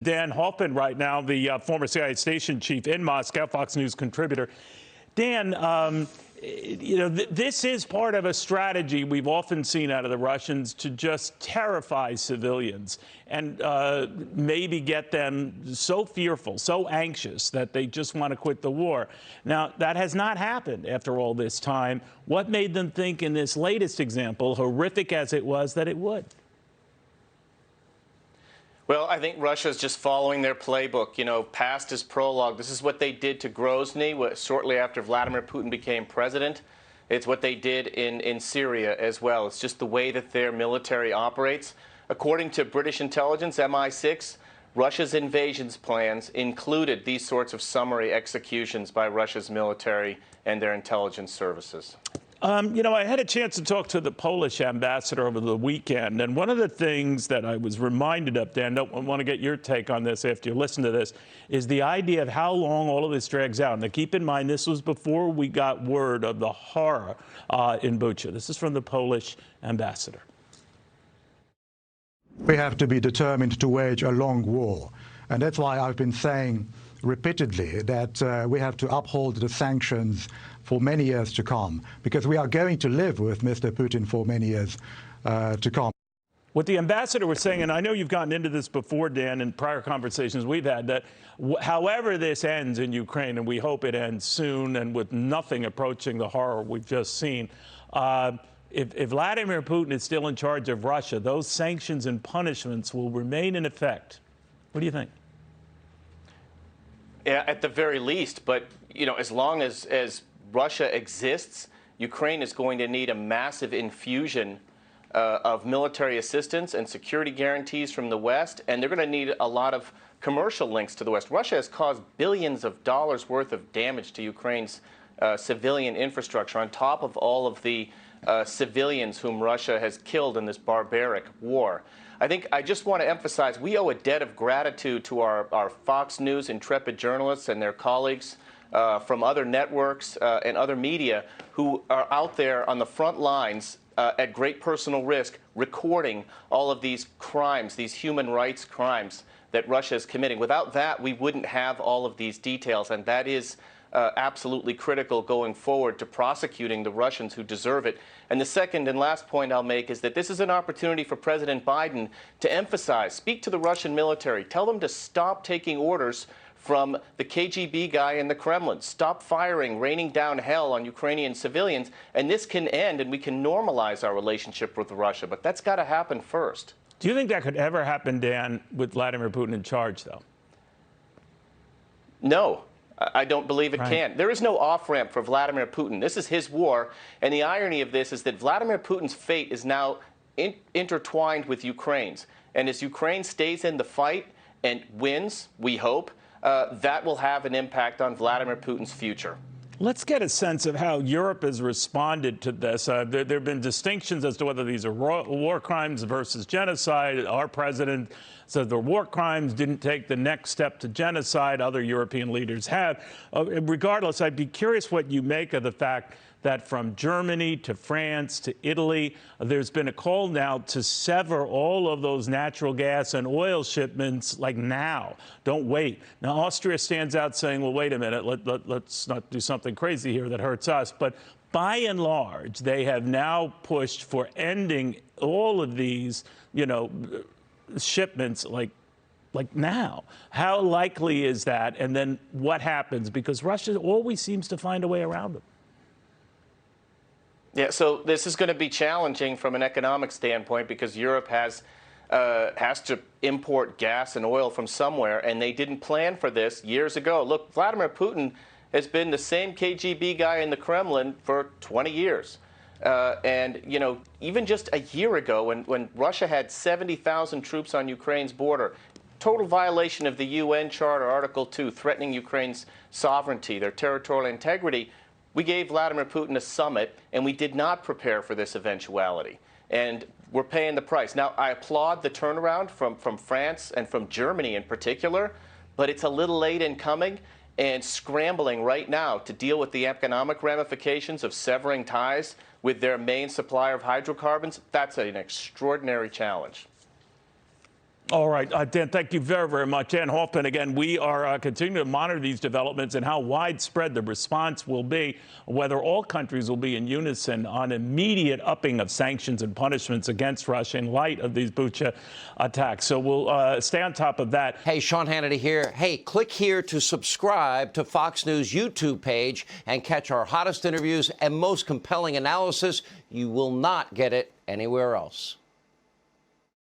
Dan Hoffman right now, the former CIA station chief in Moscow, Fox News contributor. Dan, this is part of a strategy we've often seen out of the Russians to just terrify civilians and maybe get them so fearful, so anxious that they just want to quit the war. Now, that has not happened after all this time. What made them think in this latest example, horrific as it was, that it would? Well, I think Russia's just following their playbook. You know, past is prologue. This is what they did to Grozny shortly after Vladimir Putin became president. It's what they did in Syria as well. It's just the way that their military operates. According to British intelligence, MI6, Russia's invasions plans included these sorts of summary executions by Russia's military and their intelligence services. I had a chance to talk to the Polish ambassador over the weekend, and one of the things that I was reminded of, Dan, I want to get your take on this after you listen to this, is the idea of how long all of this drags out. Now, keep in mind, this was before we got word of the horror in Bucha. This is from the Polish ambassador. We have to be determined to wage a long war, and that's why I've been saying repeatedly that we have to uphold the sanctions for many years to come, because we are going to live with Mr. Putin for many years to come. What the ambassador was saying, and I know you've gotten into this before, Dan, in prior conversations we've had, that however this ends in Ukraine, and we hope it ends soon and with nothing approaching the horror we've just seen, if Vladimir Putin is still in charge of Russia, those sanctions and punishments will remain in effect. What do you think? Yeah, at the very least, but as long as Russia exists, Ukraine is going to need a massive infusion of military assistance and security guarantees from the West, and they're going to need a lot of commercial links to the West. Russia has caused billions of dollars worth of damage to Ukraine's civilian infrastructure, on top of all of the civilians whom Russia has killed in this barbaric war. I just want to emphasize, we owe a debt of gratitude to our Fox News intrepid journalists and their colleagues from other networks and other media who are out there on the front lines at great personal risk, recording all of these crimes, these human rights crimes that Russia is committing. Without that, we wouldn't have all of these details, and that is absolutely critical going forward to prosecuting the Russians who deserve it. And the second and last point I'll make is that this is an opportunity for President Biden to emphasize, speak to the Russian military, tell them to stop taking orders from the KGB guy in the Kremlin. Stop firing, raining down hell on Ukrainian civilians, and this can end and we can normalize our relationship with Russia. But that's got to happen first. Do you think that could ever happen, Dan, with Vladimir Putin in charge, though? No. I don't believe it can. There is no off-ramp for Vladimir Putin. This is his war, and the irony of this is that Vladimir Putin's fate is now intertwined with Ukraine's. And as Ukraine stays in the fight and wins, we hope, that will have an impact on Vladimir Putin's future. Let's get a sense of how Europe has responded to this. There have been distinctions as to whether these are war crimes versus genocide. Our president said the war crimes didn't take the next step to genocide. Other European leaders have. Regardless, I'd be curious what you make of the fact that from Germany to France to Italy, there's been a call now to sever all of those natural gas and oil shipments, like now. Don't wait. Now, Austria stands out saying, well, wait a minute, let's not do something crazy here that hurts us. But by and large, they have now pushed for ending all of these, shipments like now. How likely is that? And then what happens? Because Russia always seems to find a way around them. Yeah, so this is going to be challenging from an economic standpoint because Europe has to import gas and oil from somewhere, and they didn't plan for this years ago. Look, Vladimir Putin has been the same KGB guy in the Kremlin for 20 years. And, even just a year ago when Russia had 70,000 troops on Ukraine's border, total violation of the UN Charter, Article 2, threatening Ukraine's sovereignty, their territorial integrity, we gave Vladimir Putin a summit, and we did not prepare for this eventuality. And we're paying the price. Now, I applaud the turnaround from France and from Germany in particular, but it's a little late in coming and scrambling right now to deal with the economic ramifications of severing ties with their main supplier of hydrocarbons. That's an extraordinary challenge. All right, Dan, thank you very, very much. Dan Hoffman, again, we are continuing to monitor these developments and how widespread the response will be, whether all countries will be in unison on immediate upping of sanctions and punishments against Russia in light of these Bucha attacks. So we'll stay on top of that. Hey, Sean Hannity here. Hey, click here to subscribe to Fox News YouTube page and catch our hottest interviews and most compelling analysis. You will not get it anywhere else.